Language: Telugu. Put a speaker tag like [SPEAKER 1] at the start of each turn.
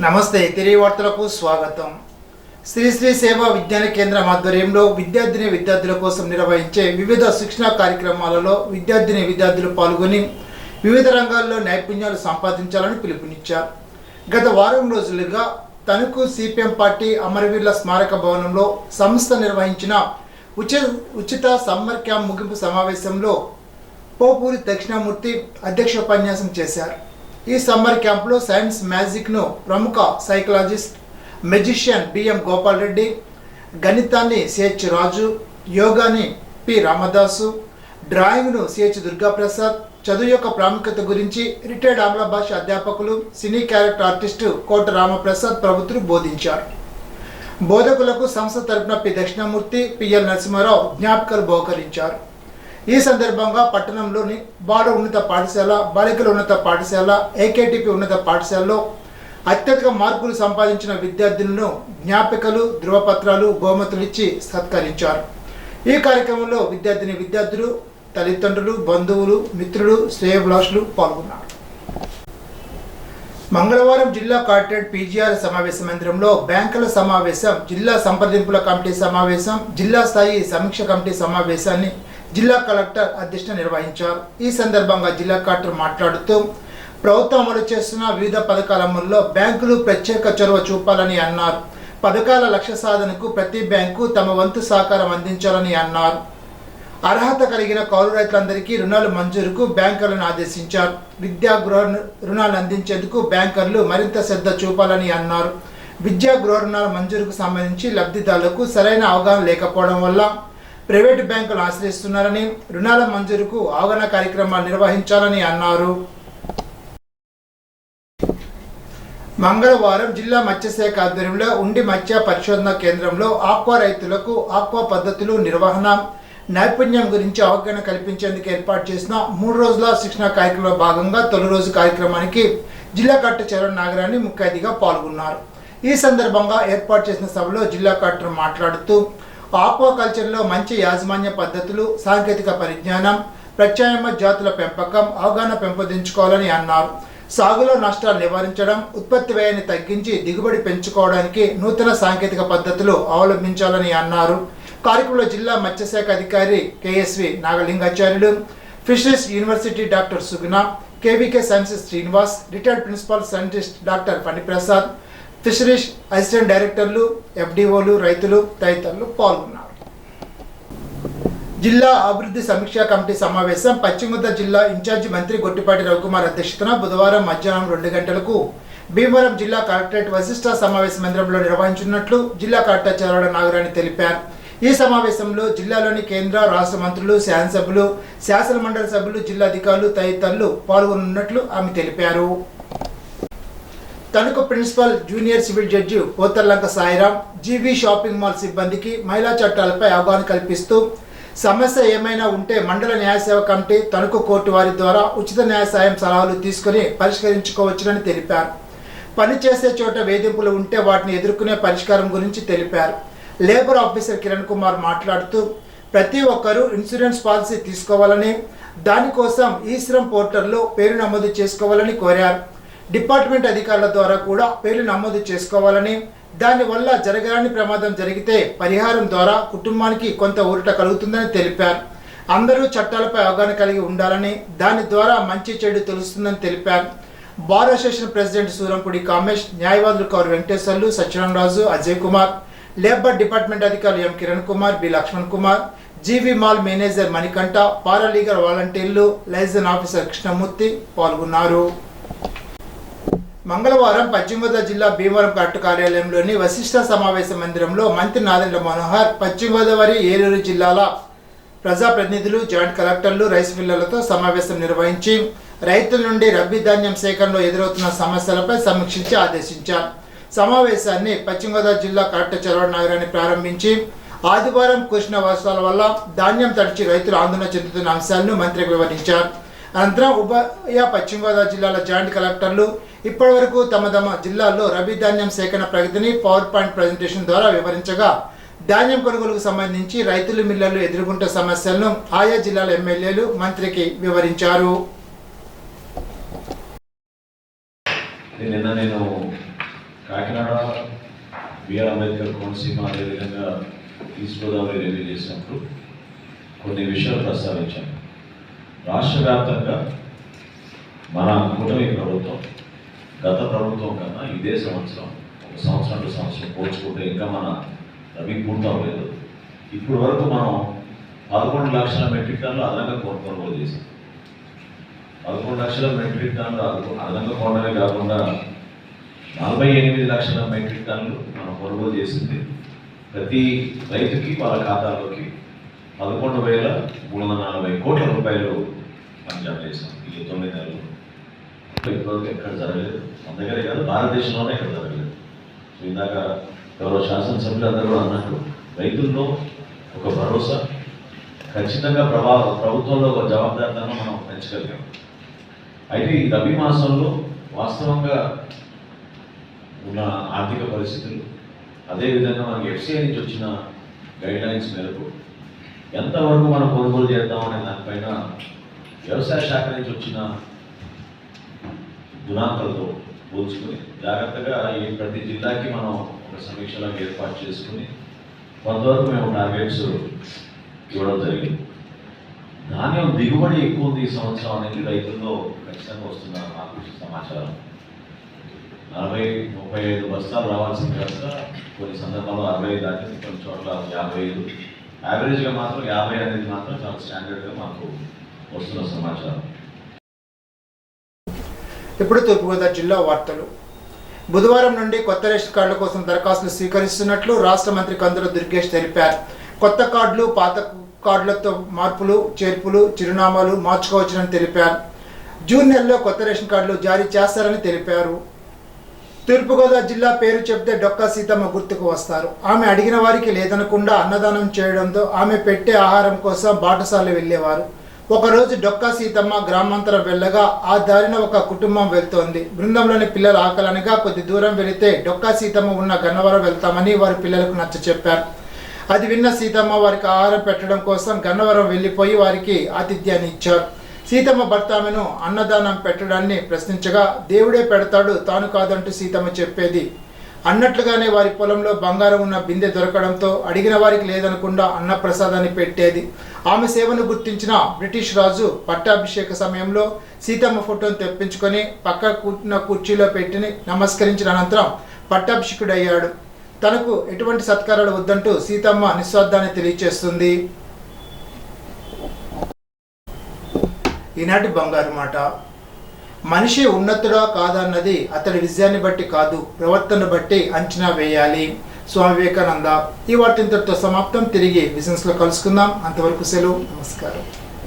[SPEAKER 1] నమస్తే తిరిగి వార్తలకు స్వాగతం. శ్రీ శ్రీ సేవా విజ్ఞాన కేంద్రం ఆధ్వర్యంలో విద్యార్థుల కోసం నిర్వహించే వివిధ శిక్షణ కార్యక్రమాలలో విద్యార్థులు పాల్గొని వివిధ రంగాల్లో నైపుణ్యాలు సంపాదించాలని పిలుపునిచ్చారు. గత వారం రోజులుగా తణుకు సిపిఎం పార్టీ అమరవీరుల స్మారక భవనంలో సంస్థ నిర్వహించిన ఉచిత సమ్మర్ క్యాంప్ ముగింపు సమావేశంలో పోపూరి దక్షిణామూర్తి అధ్యక్ష ఉపన్యాసం చేశారు. ఈ సమ్మర్ క్యాంప్లో సైన్స్ మ్యాజిక్ను ప్రముఖ psychologist magician BM Gopal Reddy, గణితాన్ని సిహెచ్ రాజు, యోగాని పి రామదాసు, డ్రాయింగ్ను సిహెచ్ దుర్గాప్రసాద్, చదువు యొక్క ప్రాముఖ్యత గురించి రిటైర్డ్ ఆంగ్ల భాష అధ్యాపకులు సినీ క్యారెక్టర్ ఆర్టిస్టు కోట రామప్రసాద్ ప్రభుత్వం బోధించారు. బోధకులకు సంస్థ తరపున పి దక్షిణామూర్తి, పిఎల్ నరసింహారావు జ్ఞాపికలు బహుకరించారు. ఈ సందర్భంగా పట్టణంలోని బాల ఉన్నత పాఠశాల, బాలికల ఉన్నత పాఠశాల, ఏకేటిపి ఉన్నత పాఠశాలలో అత్యధిక మార్కులు సంపాదించిన విద్యార్థులను జ్ఞాపికలు, ధృవపత్రాలు, బహుమతులు ఇచ్చి సత్కరించారు. ఈ కార్యక్రమంలో విద్యార్థులు, తల్లిదండ్రులు, బంధువులు, మిత్రులు, శ్రేయోభిలాషులు పాల్గొన్నారు. మంగళవారం జిల్లా కలెక్టరేట్ పీజీఆర్ సమావేశ మందిరంలో బ్యాంకుల సమావేశం, జిల్లా సంప్రదింపుల కమిటీ సమావేశం, జిల్లా స్థాయి సమీక్ష కమిటీ సమావేశాన్ని జిల్లా కలెక్టర్ అధ్యక్షతన నిర్వహించారు. ఈ సందర్భంగా జిల్లా కలెక్టర్ మాట్లాడుతూ ప్రభుత్వం అమలు చేస్తున్న వివిధ పథకాల అమలులో బ్యాంకులు ప్రత్యేక చొరవ చూపాలని అన్నారు. పథకాల లక్ష్య సాధనకు ప్రతి బ్యాంకు తమ వంతు సహకారం అందించాలని అన్నారు. అర్హత కలిగిన కౌలు రైతులందరికీ రుణాలు మంజూరుకు బ్యాంకర్లను ఆదేశించారు. విద్యా గృహ రుణాలు అందించేందుకు బ్యాంకర్లు మరింత శ్రద్ధ చూపాలని అన్నారు. విద్యా గృహ రుణాల మంజూరుకు సంబంధించి లబ్ధిదారులకు సరైన అవగాహన లేకపోవడం వల్ల ప్రైవేటు బ్యాంకులు ఆశ్రయిస్తున్నారని, రుణాల మంజూరుకు అవగాహన కార్యక్రమాలు నిర్వహించాలని అన్నారు. మంగళవారం జిల్లా మత్స్యశాఖ ఆధ్వర్యంలో ఉండి మత్స్య పరిశోధన కేంద్రంలో ఆక్వా రైతులకు ఆక్వా పద్ధతులు, నిర్వహణ, నైపుణ్యం గురించి అవగాహన కల్పించేందుకు ఏర్పాటు చేసిన 3 రోజుల శిక్షణ కార్యక్రమంలో భాగంగా తొలి రోజు కార్యక్రమానికి జిల్లా కలెక్టర్ చరణ్ నాగరాణి ముఖ్య అతిథిగా పాల్గొన్నారు. ఈ సందర్భంగా ఏర్పాటు చేసిన సభలో జిల్లా కలెక్టర్ మాట్లాడుతూ ఆక్వాకల్చర్లో మంచి యాజమాన్య పద్ధతులు, సాంకేతిక పరిజ్ఞానం, ప్రత్యామ్నాయ జాతుల పెంపకం, అవగాహన పెంపొందించుకోవాలని అన్నారు. సాగులో నష్టాలు నివారించడం, ఉత్పత్తి వ్యయాన్ని తగ్గించి దిగుబడి పెంచుకోవడానికి నూతన సాంకేతిక పద్ధతులు అవలంబించాలని అన్నారు. కార్యక్రమంలో జిల్లా మత్స్యశాఖ అధికారి KSV Nagalingacharyulu, fisheries university doctor Suguna, KVK sciences Srinivas, retired principal scientist doctor Phaniprasad, fisheries assistant డైరెక్టర్లు, ఎఫ్డిఓలు, రైతులు తదితరులు పాల్గొన్నారు. జిల్లా అభివృద్ధి సమీక్షా కమిటీ సమావేశం పశ్చిమ గోదావరి జిల్లా ఇన్ఛార్జి మంత్రి గొట్టిపాటి రవికుమార్ అధ్యక్షతన బుధవారం మధ్యాహ్నం 2 గంటలకు భీమవరం జిల్లా కలెక్టరేట్ వశిష్ఠ సమావేశ మందిరంలో నిర్వహించనున్నట్లు జిల్లా కలెక్టర్ చరణ్ నాగరాణి తెలిపారు. ఈ సమావేశంలో జిల్లాలోని కేంద్ర, రాష్ట్ర మంత్రులు, శాసనసభ్యులు, శాసన మండలి సభ్యులు, జిల్లా అధికారులు తదితరులు పాల్గొనున్నట్లు ఆమె తెలిపారు. Tanuku principal junior civil judge Potharlanka Sairam GV shopping mall సిబ్బందికి మహిళా చట్టాలపై అవగాహన కల్పిస్తూ సమస్య ఏమైనా ఉంటే మండల న్యాయసేవ కమిటీ, తణుకు కోర్టు వారి ద్వారా ఉచిత న్యాయ సాయం సలహాలు తీసుకుని పరిష్కరించుకోవచ్చునని తెలిపారు. పనిచేసే చోట వేధింపులు ఉంటే వాటిని ఎదుర్కొనే పరిష్కారం గురించి తెలిపారు. లేబర్ ఆఫీసర్ కిరణ్ కుమార్ మాట్లాడుతూ ప్రతి ఒక్కరూ ఇన్సూరెన్స్ పాలసీ తీసుకోవాలని, దానికోసం ఈశ్రమ్ పోర్టల్లో పేరు నమోదు చేసుకోవాలని కోరారు. డిపార్ట్మెంట్ అధికారుల ద్వారా కూడా పేర్లు నమోదు చేసుకోవాలని, దానివల్ల జరగరాని ప్రమాదం జరిగితే పరిహారం ద్వారా కుటుంబానికి కొంత ఊరట కలుగుతుందని తెలిపారు. అందరూ చట్టాలపై అవగాహన కలిగి ఉండాలని, దాని ద్వారా మంచి చెడు తెలుస్తుందని తెలిపారు. Bar association president Surampudi Kamesh, న్యాయవాదులు కౌరు వెంకటేశ్వర్లు, సత్యనారాయణరాజు, అజయ్ కుమార్, లేబర్ డిపార్ట్మెంట్ అధికారులు M Kiran Kumar, B Laxman Kumar, GV mall manager Manikanta, paralegal వాలంటీర్లు, లైజన్ ఆఫీసర్ కృష్ణమూర్తి పాల్గొన్నారు. మంగళవారం పశ్చిమ గోదావరి జిల్లా భీమవరం కలెక్టర్ కార్యాలయంలోని వశిష్ఠ సమావేశ మందిరంలో మంత్రి నాదెండ్ల మనోహర్, పశ్చిమ గోదావరి, ఏలూరు జిల్లాల ప్రజాప్రతినిధులు, జాయింట్ కలెక్టర్లు, రైస్ మిల్లర్లతో సమావేశం నిర్వహించి రైతుల నుండి రబ్బీ ధాన్యం సేకరణలో ఎదురవుతున్న సమస్యలపై సమీక్షించి ఆదేశించారు. సమావేశాన్ని పశ్చిమ గోదావరి జిల్లా కలెక్టర్ చరణ్ నాగరాణి ప్రారంభించి ఆదివారం కురిసిన వర్షాల వల్ల ధాన్యం తడిచి రైతులు ఆందోళన చెందుతున్న అంశాలను మంత్రికి వివరించారు. అనంతరం ఉభయ పశ్చిమ గోదావరి జిల్లాల జాయింట్ కలెక్టర్లు ఇప్పటివరకు తమ జిల్లాల్లో రబీ ధాన్యం సేకరణ ప్రగతిని పవర్ పాయింట్ ప్రజెంటేషన్ ద్వారా వివరించగా ధాన్యం కొనుగోలుకు సంబంధించి రైతులు, మిల్లర్లు ఎదుర్కొంటున్న సమస్యలను ఆయా జిల్లాల ఎమ్మెల్యేలు మంత్రికి వివరించారు.
[SPEAKER 2] నిన్న నేను కాకినాడ బిఆర్ అంబేద్కర్ కోనసీమ అదేవిధంగా ఈస్ట్ గోదావరి రివ్యూ చేసినప్పుడు కొన్ని విషయాలు ప్రస్తావించాను. రాష్ట్ర వ్యాప్తంగా మన కూటమి ప్రభుత్వం గత ప్రభుత్వం కన్నా ఇదే సంవత్సరం ఒక సంవత్సరం పోల్చుకుంటే ఇంకా మన రబీ పూర్తవలేదు. ఇప్పుడు వరకు మనం 11 లక్షల మెట్రిక్ టన్నులు అదనంగా కొనుగోలు చేసాం. 11 లక్షల మెట్రిక్ టన్నులు అదనంగా కొనడమే కాకుండా 48 లక్షల మెట్రిక్ టన్నులు మనం కొనుగోలు చేసింది. ప్రతి రైతుకి వాళ్ళ ఖాతాలోకి 11,340 కోట్ల రూపాయలు మనం జమ చేసాం ఈ 9 నెలలు. ఇప్పటివరకు ఎక్కడ జరగలేదు, మన దగ్గరే కాదు భారతదేశంలోనే ఎక్కడ జరగలేదు. సో ఇందాక ఎవరో శాసనసభ్యులు అందరూ కూడా అన్నట్టు రైతుల్లో ఒక భరోసా, ఖచ్చితంగా ప్రభుత్వంలో ఒక జవాబుదారితనం మనం పెంచగలిగాం. అయితే ఈ రబీ మాసంలో వాస్తవంగా ఉన్న ఆర్థిక పరిస్థితులు, అదేవిధంగా మనకి ఎఫ్సిఐ నుంచి వచ్చిన గైడ్లైన్స్ మేరకు ఎంతవరకు మనం కొనుగోలు చేద్దాం అనే దానిపైన వ్యవసాయ శాఖ నుంచి వచ్చిన గుణాంకాలతో పోల్చుకుని జాగ్రత్తగా ఈ ప్రతి జిల్లాకి మనం ఒక సమీక్షలాగా ఏర్పాటు చేసుకుని కొంతవరకు మేము టార్గెట్స్ ఇవ్వడం జరిగింది. ధాన్యం దిగుబడి ఎక్కువ ఉంది ఈ సంవత్సరం అనేది రైతుల్లో ఖచ్చితంగా వస్తున్న మాకు సమాచారం. 40-35 బస్తాలు రావాల్సింది కాస్త కొన్ని సందర్భాల్లో 60 దాటింది, కొన్ని చోట్ల 55. యావరేజ్గా మాత్రం 50 అనేది మాత్రం చాలా స్టాండర్డ్గా మాకు వస్తున్న సమాచారం.
[SPEAKER 1] ఇప్పుడు తూర్పుగోదావరి జిల్లా వార్తలు. బుధవారం నుండి కొత్త రేషన్ కార్డుల కోసం దరఖాస్తులు స్వీకరిస్తున్నట్లు రాష్ట్ర మంత్రి కందుల దుర్గేష్ తెలిపారు. కొత్త కార్డులు, పాత కార్డులతో మార్పులు, చేర్పులు, చిరునామాలు మార్చుకోవచ్చునని తెలిపారు. జూన్ నెలలో కొత్త రేషన్ కార్డులు జారీ చేస్తారని తెలిపారు. తూర్పుగోదావరి జిల్లా పేరు చెప్తే డొక్కా సీతమ్మ గుర్తుకు వస్తారు. ఆమె అడిగిన వారికి లేదనకుండా అన్నదానం చేయడంతో ఆమె పెట్టే ఆహారం కోసం బాటసార్లు వెళ్ళేవారు. ఒకరోజు డొక్కా సీతమ్మ గ్రామాంతరం వెళ్ళగా ఆ దారిన ఒక కుటుంబం వెళ్తోంది. బృందంలోని పిల్లలు ఆకలనగా కొద్ది దూరం వెళితే డొక్కా సీతమ్మ ఉన్న గన్నవరం వెళ్తామని వారి పిల్లలకు నచ్చ చెప్పారు. అది విన్న సీతమ్మ వారికి ఆహారం పెట్టడం కోసం గన్నవరం వెళ్ళిపోయి వారికి ఆతిథ్యాన్ని ఇచ్చారు. సీతమ్మ భర్త ఆమెను అన్నదానం పెట్టడాన్ని ప్రశ్నించగా దేవుడే పెడతాడు, తాను కాదంటూ సీతమ్మ చెప్పేది. అన్నట్లుగానే వారి పొలంలో బంగారం ఉన్న బిందె దొరకడంతో అడిగిన వారికి లేదనకుండా అన్నప్రసాదాన్ని పెట్టేది. ఆమె సేవను గుర్తించిన బ్రిటిష్ రాజు పట్టాభిషేక సమయంలో సీతమ్మ ఫోటోను తెప్పించుకొని పక్క కూర్చున్న కుర్చీలో పెట్టి నమస్కరించిన అనంతరం పట్టాభిషేకుడయ్యాడు. తనకు ఎటువంటి సత్కారాలు వద్దంటూ సీతమ్మ నిస్వార్థాన్ని తెలియచేస్తుంది. ఈనాటి బంగారు మాట. మనిషి ఉన్నతుడా కాదన్నది అతడి విజయాన్ని బట్టి కాదు, ప్రవర్తన బట్టి అంచనా వేయాలి. స్వామి వివేకానంద. ఈ వార్త ఇంతటితో సమాప్తం. తిరిగి బిజినెస్లో కలుసుకుందాం. అంతవరకు సెలవు. నమస్కారం.